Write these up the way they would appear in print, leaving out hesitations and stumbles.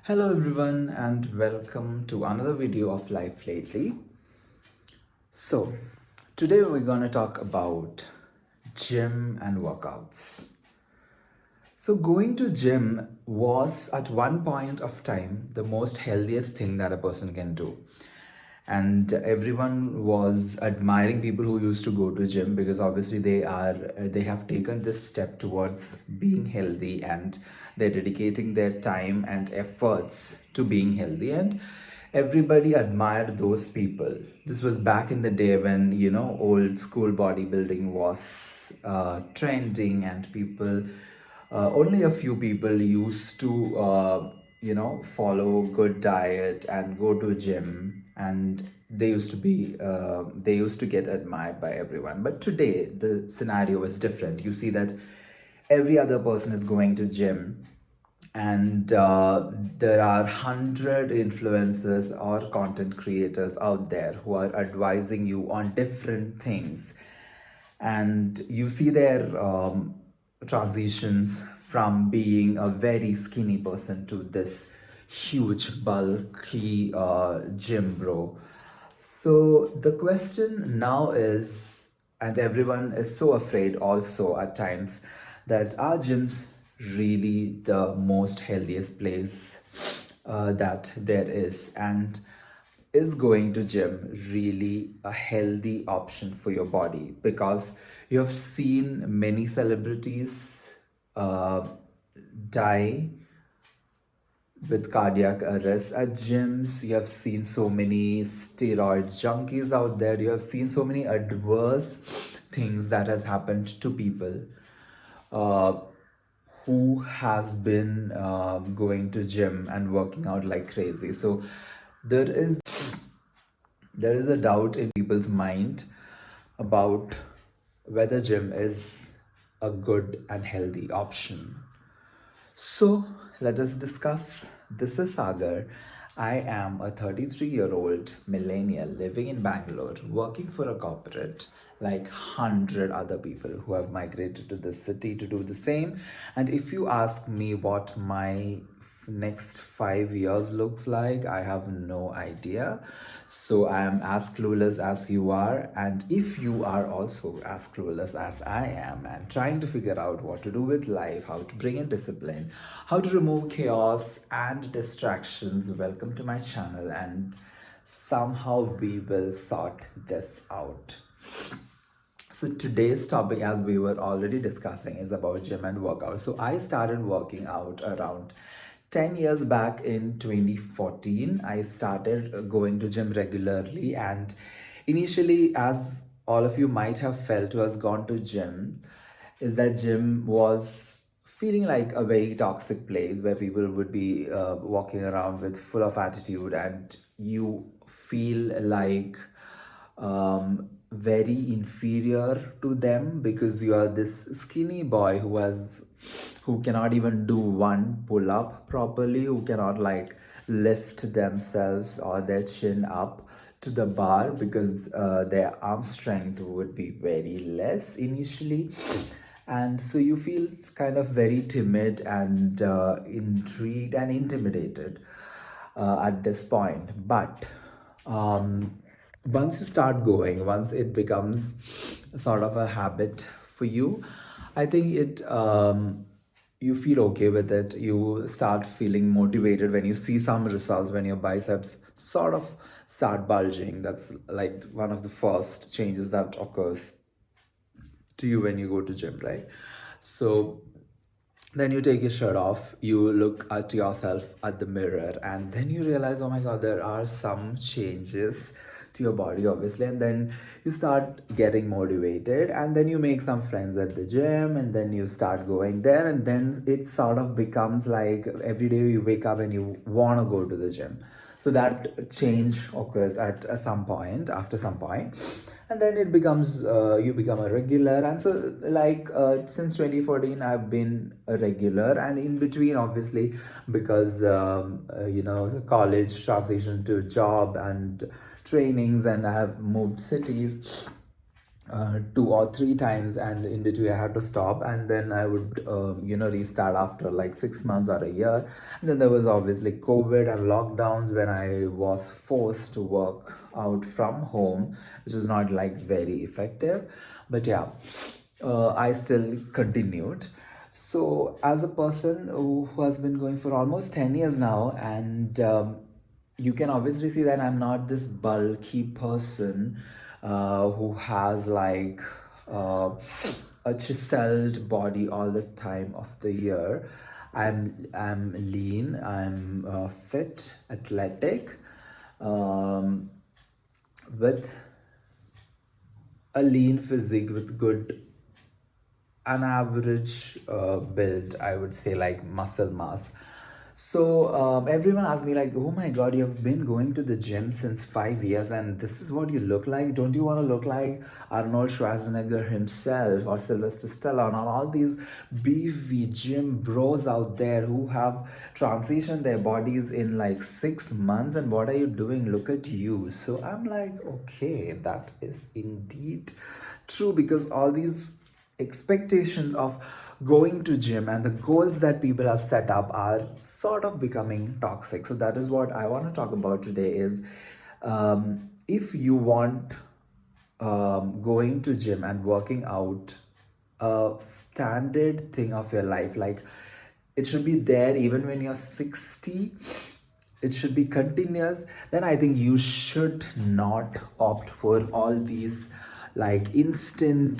Hello everyone and welcome to another video of Life Lately. So, today we're going to talk about gym and workouts. So, going to gym was at one point of time the most healthiest thing that a person can do. And everyone was admiring people who used to go to gym because obviously they have taken this step towards being healthy, and they're dedicating their time and efforts to being healthy, and everybody admired those people. This was back in the day when old school bodybuilding was trending, and people only a few people used to follow good diet and go to gym, and they used to get admired by everyone. But today the scenario is different. You see that every other person is going to gym, and there are 100 influencers or content creators out there who are advising you on different things, and you see their transitions from being a very skinny person to this huge bulky gym bro. So the question now is, and everyone is so afraid also at times, that are gyms really the most healthiest place that there is, and is going to gym really a healthy option for your body? Because you have seen many celebrities uh, die with cardiac arrest at gyms. You have seen so many steroid junkies out there. You have seen so many adverse things that has happened to people uh, who has been going to gym and working out like crazy. So there is there is a doubt in people's mind about whether gym is a good and healthy option. So let us discuss. This is Sagar. I am a 33-year-old millennial living in Bangalore, working for a corporate like 100 other people who have migrated to this city to do the same. And if you ask me what my next 5 years looks like, I have no idea. So I am as clueless as you are, and if you are also as clueless as I am and trying to figure out what to do with life, how to bring in discipline, how to remove chaos and distractions, welcome to my channel, and somehow we will sort this out. So today's topic, as we were already discussing, is about gym and workout. So I started working out around 10 years back in 2014. I started going to gym regularly, and initially, as all of you might have felt who has gone to gym, is that gym was feeling like a very toxic place where people would be walking around with full of attitude, and you feel like very inferior to them because you are this skinny boy who cannot even do one pull up properly, who cannot like lift themselves or their chin up to the bar because their arm strength would be very less initially. And so you feel kind of very timid and intrigued and intimidated at this point. But once you start going, once it becomes sort of a habit for you, I think you feel okay with it. You start feeling motivated when you see some results, when your biceps sort of start bulging. That's like one of the first changes that occurs to you when you go to gym, right? So then you take your shirt off, you look at yourself at the mirror, and then you realize, oh my god, there are some changes to your body, obviously. And then you start getting motivated, and then you make some friends at the gym, and then you start going there, and then it sort of becomes like every day you wake up and you want to go to the gym. So that change occurs at some point, after some point, and then it becomes you become a regular. And so like since 2014 I've been a regular, and in between obviously, because the college transition to job and trainings, and I have moved cities, two or three times, and in between I had to stop, and then I would restart after like 6 months or a year. And then there was obviously COVID and lockdowns when I was forced to work out from home, which was not like very effective. But yeah, I still continued. So as a person who has been going for almost 10 years now, and you can obviously see that I'm not this bulky person who has like uh, a chiseled body all the time of the year. I'm lean. I'm fit, athletic, um, with a lean physique with good an average build, I would say, like muscle mass. So everyone asks me like, oh my god, you've been going to the gym since 5 years and this is what you look like. Don't you want to look like Arnold Schwarzenegger himself or Sylvester Stallone or all these beefy gym bros out there who have transitioned their bodies in like 6 months, and what are you doing? Look at you. So I'm like, okay, that is indeed true, because all these expectations of going to gym and the goals that people have set up are sort of becoming toxic. So that is what I want to talk about today is, if you want going to gym and working out a standard thing of your life, like it should be there even when you're 60, it should be continuous, then I think you should not opt for all these like instant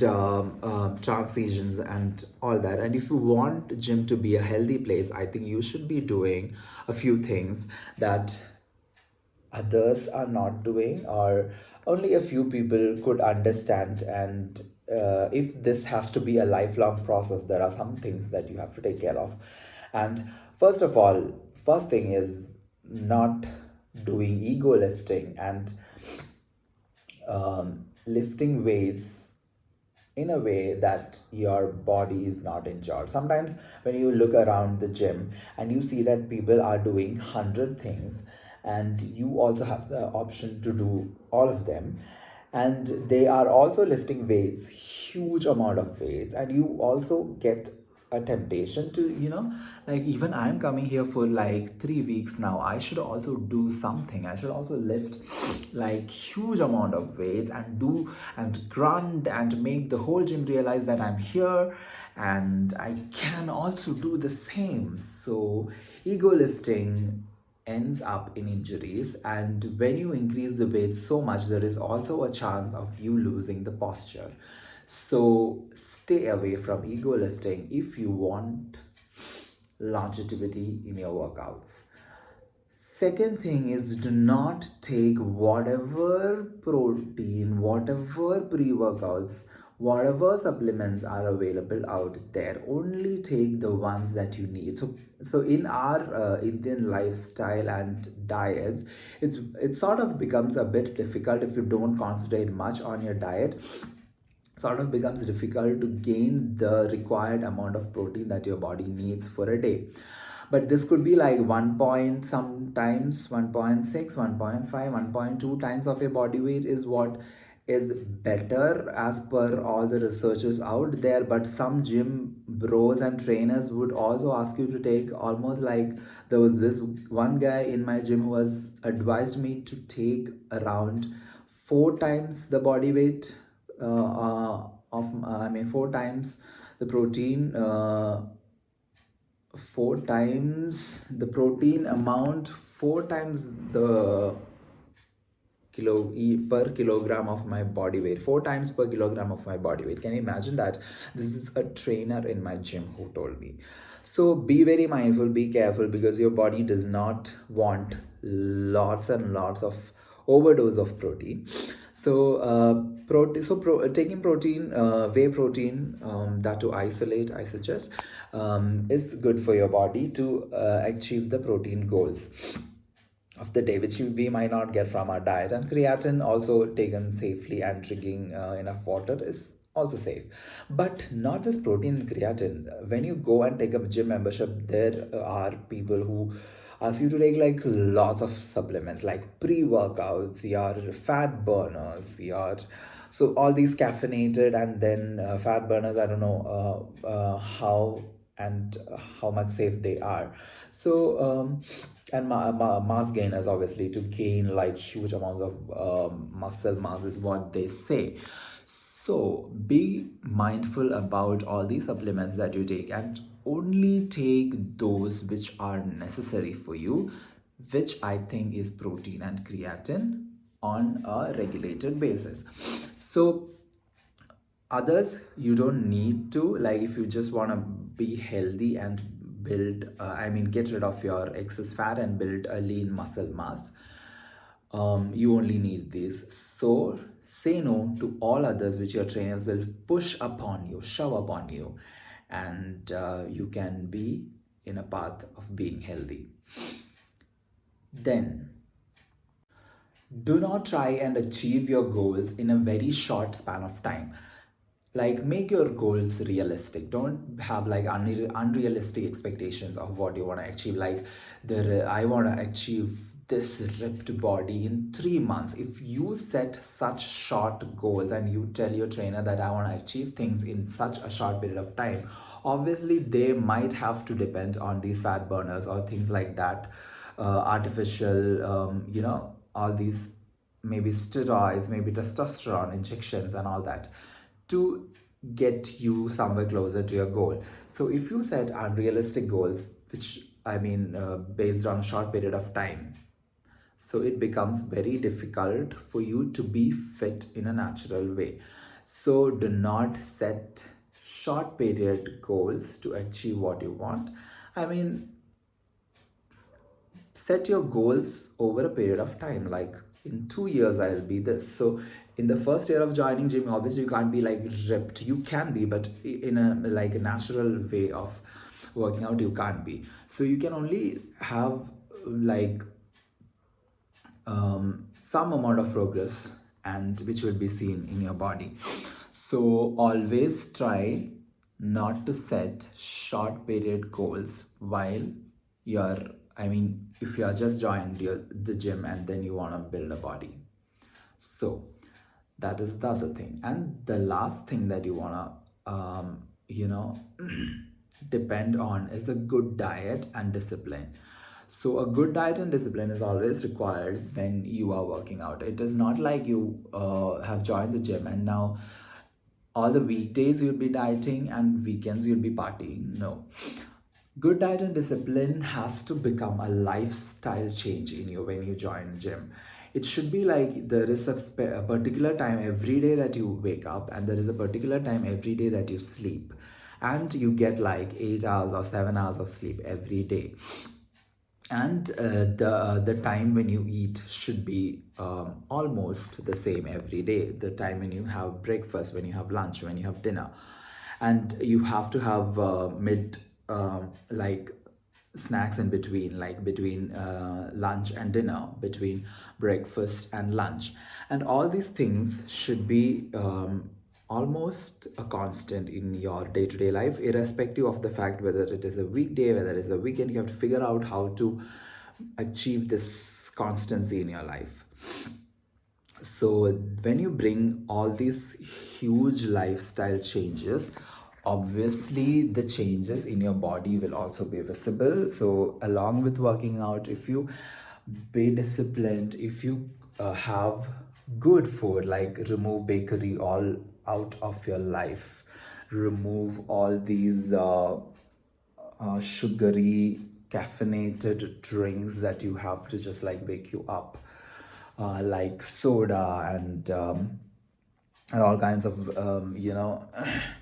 transitions and all that. And if you want gym to be a healthy place, I think you should be doing a few things that others are not doing, or only a few people could understand. And if this has to be a lifelong process, there are some things that you have to take care of. And first of all, first thing is not doing ego lifting and lifting weights in a way that your body is not injured. Sometimes when you look around the gym and you see that people are doing 100 things, and you also have the option to do all of them, and they are also lifting weights, huge amount of weights, and you also get a temptation to, like, even I'm coming here for like 3 weeks now, I should also do something. I should also lift like huge amount of weights and do and grunt and make the whole gym realize that I'm here and I can also do the same. So ego lifting ends up in injuries, and when you increase the weight so much, there is also a chance of you losing the posture. So stay away from ego lifting if you want longevity in your workouts. Second thing is, do not take whatever protein, whatever pre workouts, whatever supplements are available out there. Only take the ones that you need. So in our Indian lifestyle and diets, it sort of becomes a bit difficult if you don't concentrate much on your diet. Sort of becomes difficult to gain the required amount of protein that your body needs for a day. But this could be like 1 point, sometimes 1.6, 1.5, 1.2 times of your body weight is what is better as per all the researchers out there. But some gym bros and trainers would also ask you to take almost like, there was this one guy in my gym who has advised me to take around 4 times the body weight of I mean 4 times the protein, 4 times the protein amount, 4 times the per kilogram of my body weight, 4 times per kilogram of my body weight. Can you imagine that? This is a trainer in my gym who told me. So be very mindful, be careful, because your body does not want lots and lots of overdose of protein. So taking protein, whey protein, that to isolate, I suggest, is good for your body to achieve the protein goals of the day, which we might not get from our diet. And creatine, also taken safely and drinking enough water, is also safe. But not just protein and creatine. When you go and take a gym membership, there are people who ask you to take like lots of supplements, like pre-workouts, your fat burners, your So all these caffeinated and then fat burners, I don't know how and how much safe they are. So and mass gainers, obviously, to gain like huge amounts of muscle mass is what they say. So be mindful about all these supplements that you take, and only take those which are necessary for you, which I think is protein and creatine on a regulated basis. So others you don't need to, like if you just want to be healthy and build I mean get rid of your excess fat and build a lean muscle mass, you only need these. So say no to all others which your trainers will push upon you, shove upon you, and you can be in a path of being healthy. Then do not try and achieve your goals in a very short span of time. Like make your goals realistic. Don't have like unrealistic expectations of what you want to achieve. Like I want to achieve this ripped body in 3 months. If you set such short goals and you tell your trainer that I want to achieve things in such a short period of time, obviously they might have to depend on these fat burners or things like that, artificial all these, maybe steroids, maybe testosterone injections and all that, to get you somewhere closer to your goal. So if you set unrealistic goals, which I mean based on a short period of time, so it becomes very difficult for you to be fit in a natural way. So do not set short period goals to achieve what you want. I mean, set your goals over a period of time, like in 2 years I'll be this. So in the first year of joining gym, obviously you can't be like ripped, you can be, but in a like a natural way of working out you can't be. So you can only have like some amount of progress and which will be seen in your body. So always try not to set short period goals while you're, I mean, if you are just joined the gym and then you want to build a body. So that is the other thing. And the last thing that you want to depend on is a good diet and discipline. So a good diet and discipline is always required when you are working out. It is not like you have joined the gym and now all the weekdays you'll be dieting and weekends you'll be partying. No. Good diet and discipline has to become a lifestyle change in you when you join gym. It should be like there is a particular time every day that you wake up, and there is a particular time every day that you sleep, and you get like 8 hours or 7 hours of sleep every day. And the time when you eat should be almost the same every day. The time when you have breakfast, when you have lunch, when you have dinner, and you have to have mid like snacks in between, like between lunch and dinner, between breakfast and lunch, and all these things should be almost a constant in your day-to-day life, irrespective of the fact whether it is a weekday, whether it is a weekend. You have to figure out how to achieve this constancy in your life. So when you bring all these huge lifestyle changes, obviously the changes in your body will also be visible. So along with working out, if you be disciplined, if you have good food, like remove bakery all out of your life, remove all these sugary caffeinated drinks that you have to just like wake you up, like soda and all kinds of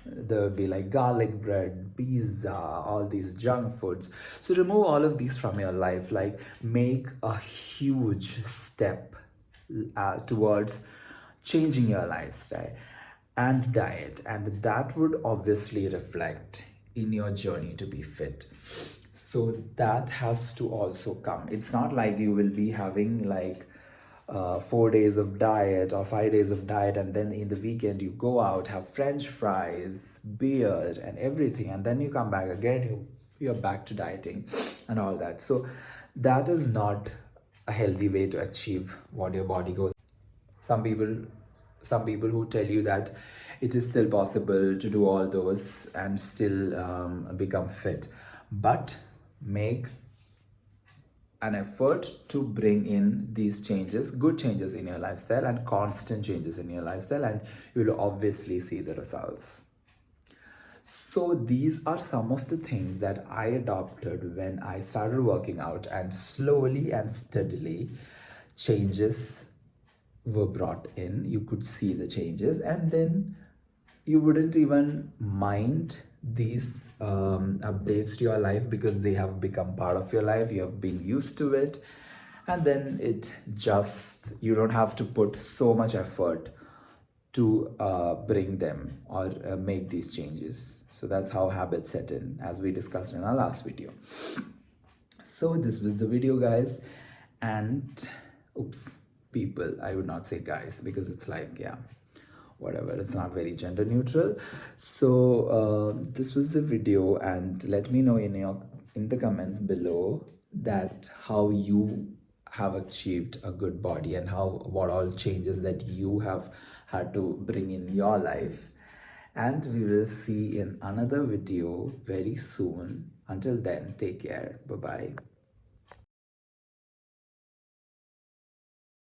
there would be like garlic bread, pizza, all these junk foods. So remove all of these from your life, like make a huge step towards changing your lifestyle and diet, and that would obviously reflect in your journey to be fit. So that has to also come. It's not like you will be having like 4 days of diet or 5 days of diet, and then in the weekend you go out, have french fries, beer and everything, and then you come back again, you're back to dieting and all that. So that is not a healthy way to achieve what your body goes. Some people some people who tell you that it is still possible to do all those and still become fit, but make an effort to bring in these changes, good changes in your lifestyle and constant changes in your lifestyle, and you will obviously see the results. So these are some of the things that I adopted when I started working out, and slowly and steadily changes were brought in. You could see the changes, and then you wouldn't even mind these updates to your life because they have become part of your life. You have been used to it, and then it just, you don't have to put so much effort to bring them or make these changes. So that's how habits set in, as we discussed in our last video. So this was the video, guys. And oops, people, I would not say guys because it's like, yeah, whatever, it's not very gender neutral. So this was the video, and let me know in the comments below that how you have achieved a good body and how, what all changes that you have had to bring in your life. And we will see in another video very soon. Until then, take care. Bye bye.